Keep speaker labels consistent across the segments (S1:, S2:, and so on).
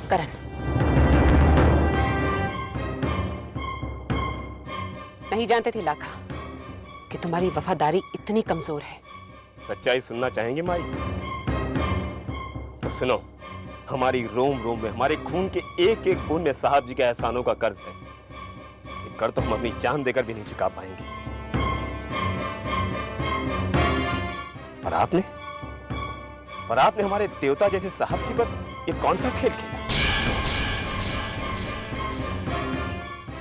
S1: करण, नहीं जानते थे लाखा कि तुम्हारी वफादारी इतनी कमजोर है।
S2: सच्चाई सुनना चाहेंगे माई? तो सुनो, हमारी रोम रोम में, हमारे खून के एक एक बूंद में साहब जी के एहसानों का कर्ज है। ये कर्ज तो हम अपनी जान देकर भी नहीं चुका पाएंगे। पर आपने हमारे देवता जैसे साहब जी पर ये कौन सा खेल खेला?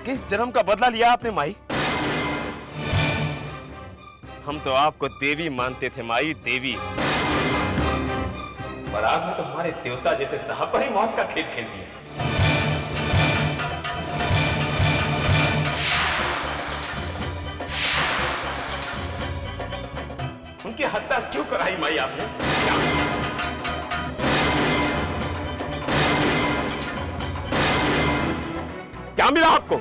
S2: किस जन्म का बदला लिया आपने माई? हम तो आपको देवी मानते थे माई, देवी। पर आपने तो हमारे देवता जैसे साहब पर ही मौत का खेल खेल दिया। उनकी हत्या क्यों कराई माई आपने? क्या मिला आपको?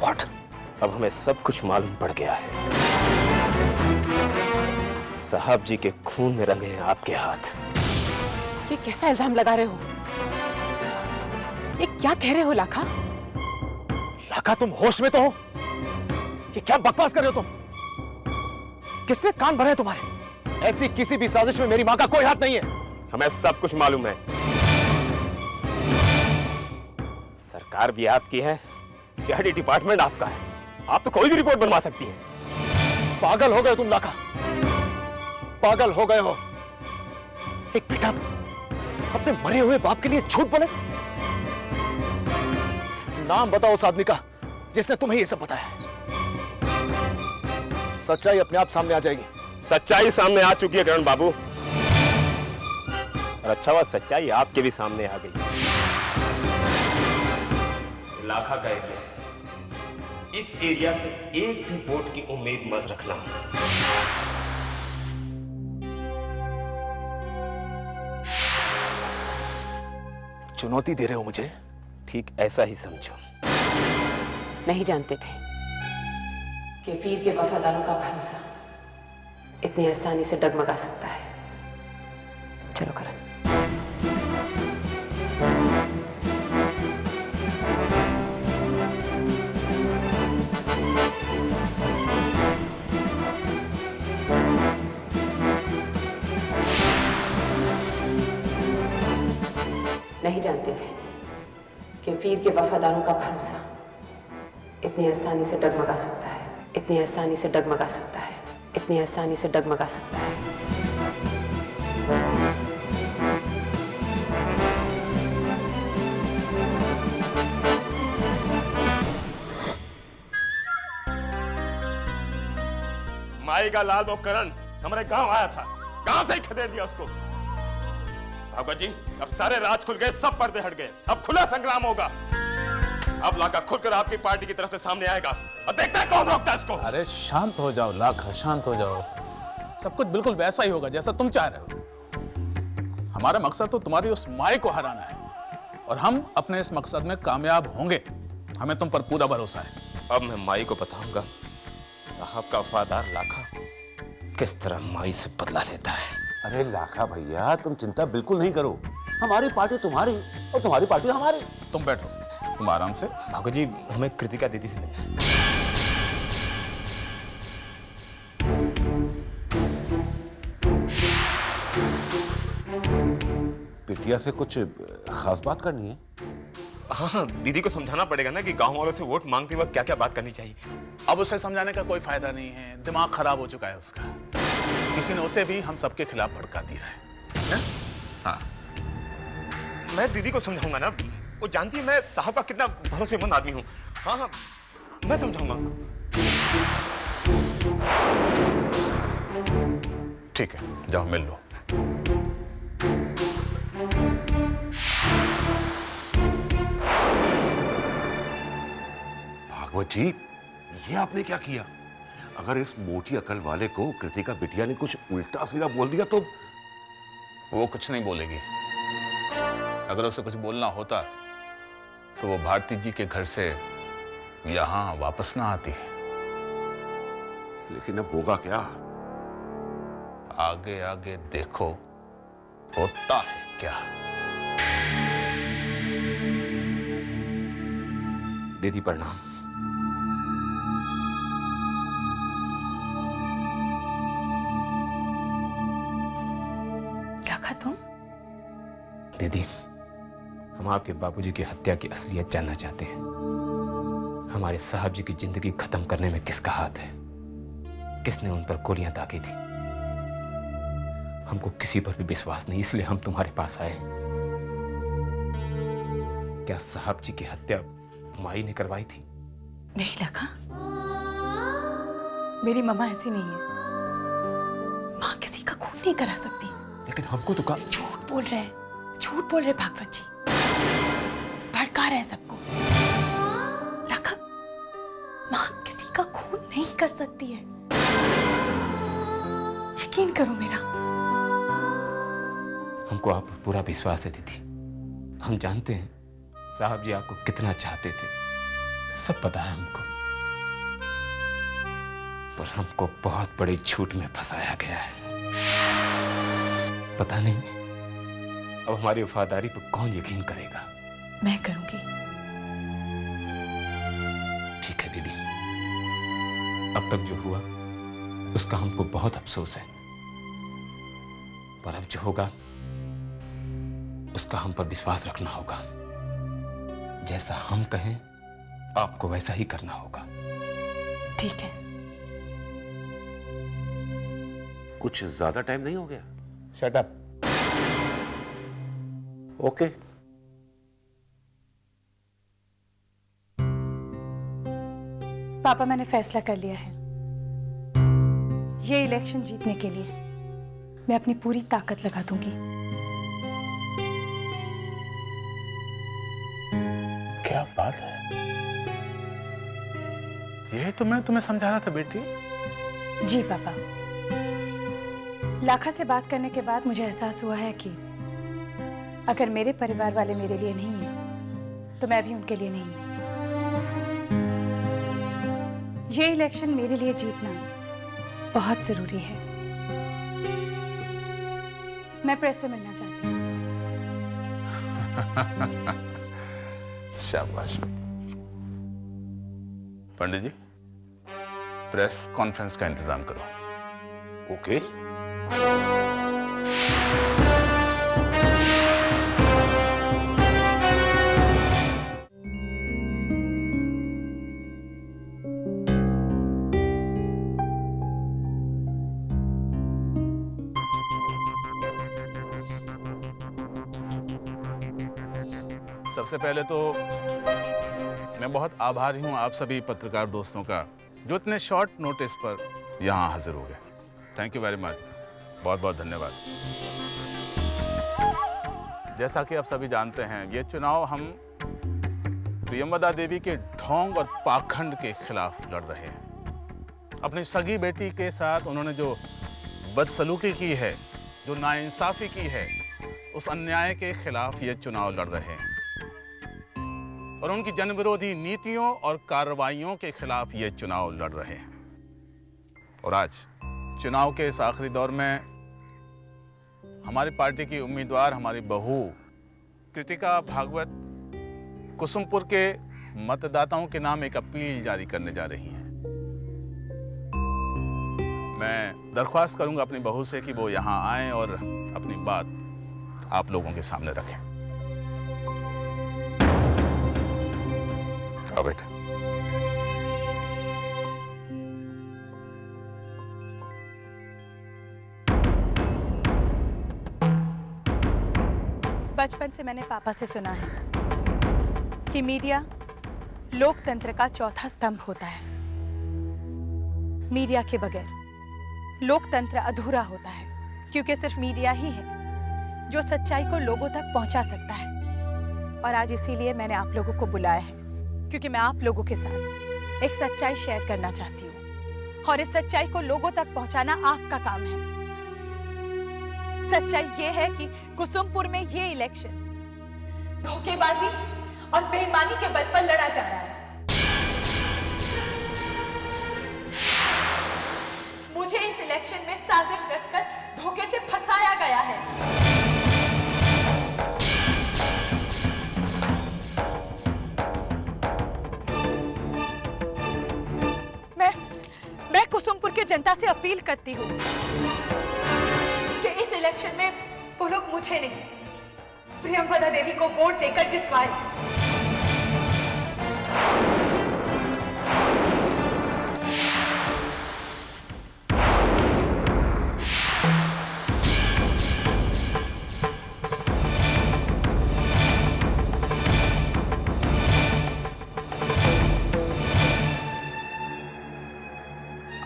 S2: What? अब हमें सब कुछ मालूम पड़ गया है। साहब जी के खून में रंगे हैं आपके हाथ।
S1: ये कैसा इल्जाम लगा रहे हो? ये क्या कह रहे हो लाखा?
S3: लाखा, तुम होश में तो हो? ये क्या बकवास कर रहे हो तुम? किसने कान भरे हैं तुम्हारे? ऐसी किसी भी साजिश में मेरी मां का कोई हाथ नहीं है।
S2: हमें सब कुछ मालूम है। सरकार भी आपकी है, सीआईडी डिपार्टमेंट आपका है। आप तो कोई भी रिपोर्ट बनवा सकती हैं।
S3: पागल हो गए तुम लाखा, पागल हो गए हो। एक बेटा अपने मरे हुए बाप के लिए झूठ बोले? नाम बताओ उस आदमी का जिसने तुम्हें ये सब बताया। सच्चाई अपने आप सामने आ जाएगी।
S2: सच्चाई सामने आ चुकी है करण बाबू, और अच्छा हुआ सच्चाई आपके भी सामने आ गई। लाखा का एरिया, इस एरिया से एक भी वोट की उम्मीद मत रखना।
S3: चुनौती दे रहे हो मुझे?
S2: ठीक ऐसा ही समझो।
S1: नहीं जानते थे कि वीर के वफादारों का भरोसा इतनी आसानी से डगमगा सकता है। चलो करण। नहीं जानते थे कि वीर के वफादारों का भरोसा इतनी आसानी से डगमगा सकता है, इतनी आसानी से डगमगा सकता है, इतनी आसानी से डगमगा सकता है।
S2: माई का लाल वो करण हमारे गांव आया था, गांव से ही खदेड़ दिया उसको। भागवत जी, अब सारे राज खुल गए, सब पर्दे हट गए, अब खुला संग्राम होगा। अब लाखा खुलकर आपकी पार्टी की तरफ से सामने आएगा और देखता है कौन रोकता है इसको।
S4: अरे शांत हो जाओ लाखा, शांत हो जाओ। सब कुछ बिल्कुल वैसा ही होगा जैसा तुम चाह रहे हो। हमारा मकसद तो तुम्हारी उस माई को हराना है और हम अपने इस मकसद में कामयाब होंगे। हमें तुम पर पूरा भरोसा है।
S2: अब मैं माई को बताऊंगा साहब का वफादार लाखा किस तरह माई से बदला लेता है।
S5: अरे लाखा भैया, तुम चिंता बिल्कुल नहीं करो। हमारी पार्टी तुम्हारी और तुम्हारी पार्टी हमारी।
S4: तुम बैठो, तुम आराम से।
S2: भागो जी, हमें कृतिका दीदी से मिलना है।
S5: बिटिया से कुछ खास बात करनी है?
S2: हाँ, दीदी को समझाना पड़ेगा ना कि गांव वालों से वोट मांगते वक्त क्या क्या बात करनी चाहिए।
S4: अब उसे समझाने का कोई फायदा नहीं है, दिमाग खराब हो चुका है उसका। किसी ने उसे भी हम सबके खिलाफ भड़का दिया है। हाँ,
S2: मैं दीदी को समझाऊंगा ना, वो जानती है मैं साहब का कितना भरोसेमंद आदमी हूँ। हाँ हाँ, मैं समझाऊंगा।
S4: ठीक है, जाओ मिल लो।
S5: भागवत जी, ये आपने क्या किया? अगर इस मोटी अकल वाले को कृतिका बिटिया ने कुछ उल्टा सीधा बोल दिया तो?
S4: वो कुछ नहीं बोलेगी। अगर उसे कुछ बोलना होता तो वो भारती जी के घर से यहां वापस ना आती।
S5: लेकिन अब होगा क्या?
S4: आगे आगे देखो होता है क्या।
S3: दीदी प्रणाम।
S6: लाखा तुम?
S3: दीदी, हम आपके बाबूजी की हत्या की असलियत जानना चाहते हैं। हमारे साहब जी की जिंदगी खत्म करने में किसका हाथ है? किसने उन पर गोलियां दागी थी? हमको किसी पर भी विश्वास नहीं, इसलिए हम तुम्हारे पास आए। क्या साहब जी की हत्या माई ने करवाई थी?
S6: नहीं लाखा, मेरी मम्मा ऐसी नहीं है। माँ किसी का खून नहीं करा सकती।
S3: लेकिन हमको तो कहा।
S6: झूठ बोल रहे भागवत जी, भड़का रहे सबको। लाखा, माँ किसी का खून नहीं कर सकती है, यकीन करो मेरा।
S3: हमको आप पर पूरा विश्वास है दीदी। हम जानते हैं साहब जी आपको कितना चाहते थे, सब पता है हमको। पर हमको बहुत बड़े झूठ में फंसाया गया है। पता नहीं अब हमारी वफादारी पर कौन यकीन करेगा।
S6: मैं करूंगी।
S3: ठीक है दीदी, अब तक जो हुआ उसका हमको बहुत अफसोस है, पर अब जो होगा उसका हम पर विश्वास रखना होगा। जैसा हम कहें आपको वैसा ही करना होगा।
S6: ठीक है।
S5: कुछ ज्यादा टाइम नहीं हो गया?
S4: Shut up.
S5: ओके।
S6: पापा, मैंने फैसला कर लिया है। ये इलेक्शन जीतने के लिए मैं अपनी पूरी ताकत लगा दूंगी।
S4: क्या बात है, यही तो मैं तुम्हें समझा रहा था बेटी।
S6: जी पापा, लाखा से बात करने के बाद मुझे एहसास हुआ है कि अगर मेरे परिवार वाले मेरे लिए नहीं हैं, तो मैं भी उनके लिए नहीं हूं। ये इलेक्शन मेरे लिए जीतना बहुत जरूरी है। मैं प्रेस से मिलना चाहती हूँ।
S4: शाबाश। पंडित जी, प्रेस कॉन्फ्रेंस का इंतजाम करो।
S5: ओके।
S4: सबसे पहले तो मैं बहुत आभारी हूं आप सभी पत्रकार दोस्तों का, जो इतने शॉर्ट नोटिस पर यहां हाजिर हो गए। थैंक यू वेरी मच, बहुत बहुत धन्यवाद। जैसा कि आप सभी जानते हैं, ये चुनाव हम प्रियंवदा देवी के ढोंग और पाखंड के खिलाफ लड़ रहे हैं। अपनी सगी बेटी के साथ उन्होंने जो बदसलूकी की है, जो नाइंसाफी की है, उस अन्याय के खिलाफ ये चुनाव लड़ रहे हैं और उनकी जनविरोधी नीतियों और कार्रवाइयों के खिलाफ ये चुनाव लड़ रहे हैं। और आज चुनाव के इस आखिरी दौर में हमारी पार्टी की उम्मीदवार, हमारी बहू कृतिका भागवत कुसुमपुर के मतदाताओं के नाम एक अपील जारी करने जा रही हैं। मैं दरख्वास्त करूंगा अपनी बहू से कि वो यहाँ आएं और अपनी बात आप लोगों के सामने रखें। आओ बेटा।
S6: बचपन से मैंने पापा से सुना है कि मीडिया लोकतंत्र का चौथा स्तंभ होता है। मीडिया के बगैर लोकतंत्र अधूरा होता है, क्योंकि सिर्फ मीडिया ही है जो सच्चाई को लोगों तक पहुंचा सकता है। और आज इसीलिए मैंने आप लोगों को बुलाया है, क्योंकि मैं आप लोगों के साथ एक सच्चाई शेयर करना चाहती हूँ और इस सच्चाई को लोगों तक पहुंचाना आपका काम है। सच्चाई ये है कि कुसुमपुर में ये इलेक्शन धोखेबाजी और बेईमानी के बल पर लड़ा जा रहा है। मुझे इस इलेक्शन में साजिश रचकर धोखे से फंसाया गया है। मैं कुसुमपुर के जनता से अपील करती हूँ कि इस इलेक्शन में वो लोग मुझे नहीं, प्रियंवदा देवी को वोट देकर जितवाए।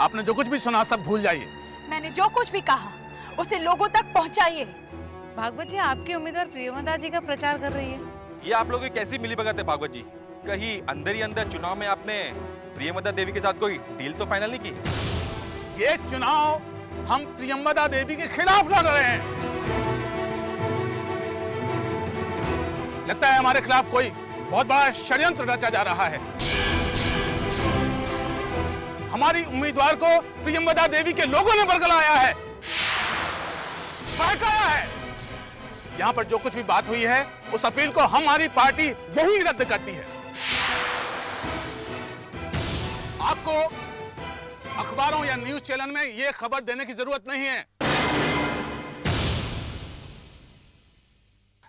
S4: आपने जो कुछ भी सुना सब भूल जाइए।
S6: मैंने जो कुछ भी कहा उसे लोगों तक पहुंचाइए।
S7: भागवत जी, आपके उम्मीदवार प्रियंवदा जी का प्रचार कर रही है।
S8: ये आप लोगों की कैसी मिलीभगत है भागवत जी? कहीं अंदर ही अंदर चुनाव में आपने प्रियंवदा देवी के साथ कोई डील तो फाइनल नहीं की?
S4: ये चुनाव हम प्रियंवदा देवी के खिलाफ लड़ रहे हैं। लगता है हमारे खिलाफ कोई बहुत बड़ा षड्यंत्र रचा जा रहा है। हमारी उम्मीदवार को प्रियंवदा देवी के लोगों ने बरगलाया है, बहकाया है। यहां पर जो कुछ भी बात हुई है उस अपील को हमारी पार्टी यही रद्द करती है। आपको अखबारों या न्यूज चैनल में यह खबर देने की जरूरत नहीं है।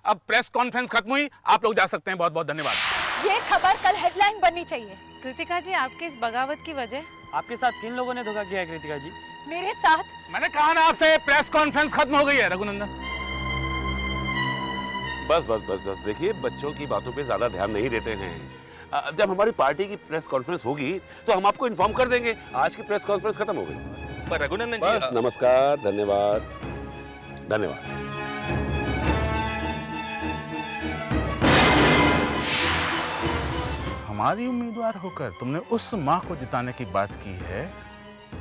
S4: अब प्रेस कॉन्फ्रेंस खत्म हुई, आप लोग जा सकते हैं। बहुत बहुत धन्यवाद।
S6: ये खबर कल हेडलाइन बननी चाहिए।
S7: कृतिका जी, आपके इस बगावत की वजह?
S9: आपके साथ किन लोगों ने धोखा किया है कृतिका जी?
S6: मेरे साथ।
S4: मैंने कहा ना आपसे, प्रेस कॉन्फ्रेंस खत्म हो गई है। रघुनंदन,
S5: बस बस बस बस, देखिए बच्चों की बातों पे ज्यादा ध्यान नहीं देते हैं। जब हमारी पार्टी की प्रेस कॉन्फ्रेंस होगी तो हम आपको इन्फॉर्म कर देंगे। आज की प्रेस कॉन्फ्रेंस खत्म हो गई।
S8: पर रघुनंदन
S5: बस,
S8: जी,
S5: नमस्कार, धन्यवाद धन्यवाद।
S4: हमारी उम्मीदवार होकर तुमने उस मां को जिताने की बात की है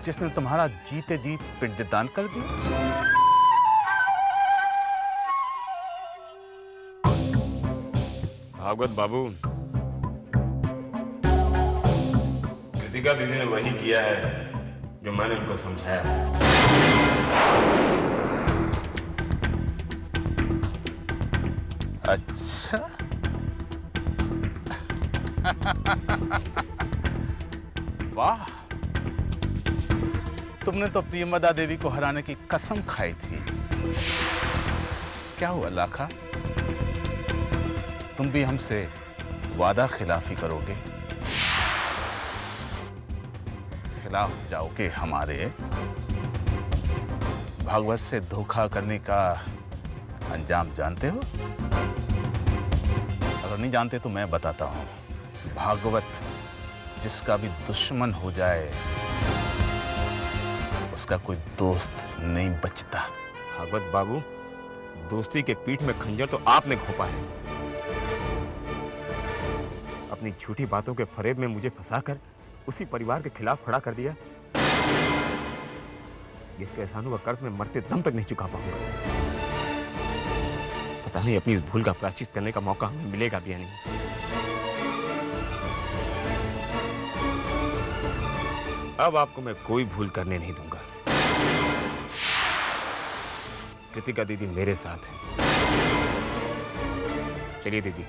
S4: जिसने तुम्हारा जीते जी पिंडदान कर दिया।
S3: भागवत बाबू, कृतिका दीदी ने वही किया है जो मैंने उनको समझाया।
S4: अच्छा, वाह, तुमने तो प्रियंवदा देवी को हराने की कसम खाई थी। क्या हुआ लाखा, तुम भी हमसे वादा खिलाफी करोगे? खिलाफ जाओगे हमारे? भागवत से धोखा करने का अंजाम जानते हो? अगर नहीं जानते तो मैं बताता हूं। भागवत जिसका भी दुश्मन हो जाए उसका कोई दोस्त नहीं बचता।
S3: भागवत बाबू, दोस्ती के पीठ में खंजर तो आपने घोंपा है। अपनी झूठी बातों के फरेब में मुझे फंसाकर उसी परिवार के खिलाफ खड़ा कर दिया। इसके एहसानों का कर्ज मैं मरते दम तक नहीं चुका पाऊंगा। पता नहीं अपनी इस भूल का प्रायश्चित करने का मौका हमें मिलेगा भी या नहीं। अब आपको मैं कोई भूल करने नहीं दूंगा। कृतिका दीदी मेरे साथ है। चलिए दीदी।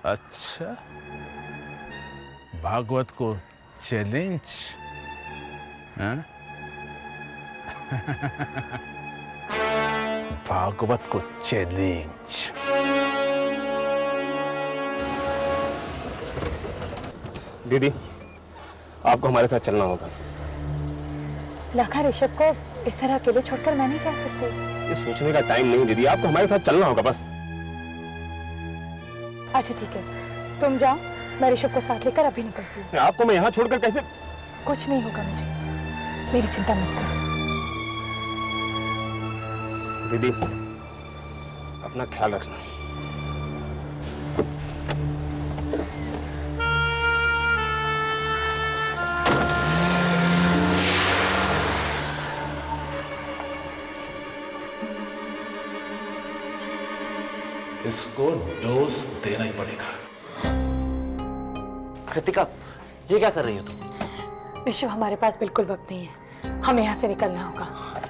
S4: अच्छा, भागवत को चैलेंज? भागवत को चैलेंज।
S3: दीदी, आपको हमारे साथ चलना होगा।
S6: लाखा, ऋषभ को इस तरह अकेले छोड़कर मैं नहीं जा सकती।
S3: ये सोचने का टाइम नहीं दीदी, आपको हमारे साथ चलना होगा बस।
S6: अच्छा ठीक है, तुम जाओ, मैं ऋषभ को साथ लेकर अभी निकलती हूँ।
S3: आपको मैं यहाँ छोड़कर कैसे?
S6: कुछ नहीं होगा मुझे, मेरी चिंता मत करो।
S3: दीदी, अपना ख्याल रखना।
S4: इसको डोज देना ही पड़ेगा।
S10: कृतिका, ये क्या कर रही हो तुम?
S6: ऋषभ, हमारे पास बिल्कुल वक्त नहीं है, हमें यहाँ से निकलना होगा।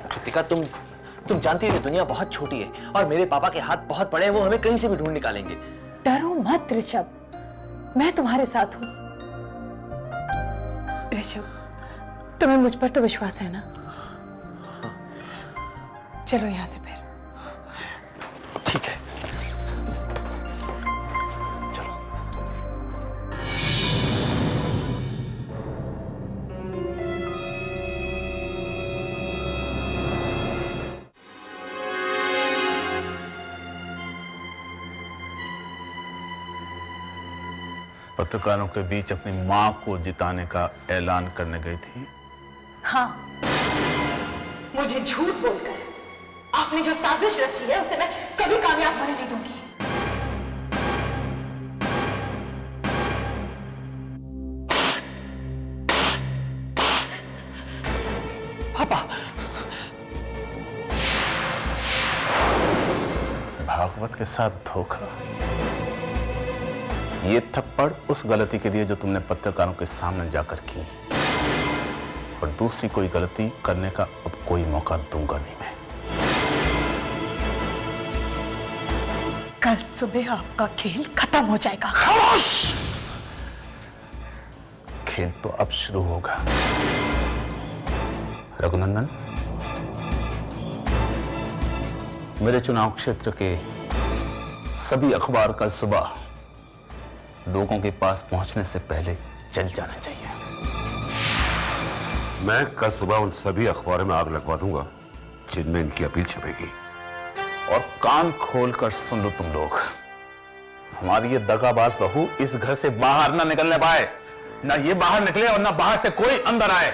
S10: कृतिका, तुम जानती हो कि दुनिया बहुत छोटी है और मेरे पापा के हाथ बहुत बड़े हैं, वो हमें कहीं से भी ढूंढ निकालेंगे।
S6: डरो मत ऋषभ, मैं तुम्हारे साथ हूँ। ऋषभ, तुम्हें मुझ पर तो विश्वास है ना? चलो यहाँ से फिर।
S10: ठीक है, चलो।
S4: पत्रकारों के बीच अपनी मां को जिताने का ऐलान करने गई थी।
S6: हाँ, मुझे झूठ बोलकर आपने जो साजिश रची है उसे मैं कभी कामयाब होने नहीं दूंगी।
S10: पापा,
S4: भागवत के साथ धोखा, ये थप्पड़ उस गलती के लिए जो तुमने पत्रकारों के सामने जाकर की, और दूसरी कोई गलती करने का अब कोई मौका दूंगा नहीं मैं।
S6: कल सुबह आपका खेल खत्म हो जाएगा।
S10: खामोश!
S4: खेल तो अब शुरू होगा। रघुनंदन, मेरे चुनाव क्षेत्र के सभी अखबार कल सुबह लोगों के पास पहुंचने से पहले चल जाना चाहिए।
S5: मैं कल सुबह उन सभी अखबारों में आग लगवा दूंगा जिनमें इनकी अपील छपेगी।
S4: और कान खोलकर सुन लो तुम लोग, हमारी ये दगाबाज बहू इस घर से बाहर ना निकलने पाए, ना ये बाहर निकले और ना बाहर से कोई अंदर आए,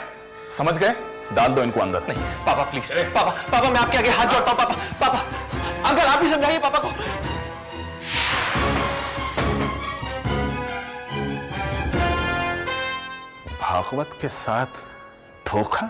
S4: समझ गए? डाल दो इनको अंदर।
S10: नहीं पापा, प्लीज पापा मैं आपके आगे हाथ जोड़ता हूँ। पापा अंकल, आप ही समझाइए पापा को।
S4: भागवत के साथ धोखा?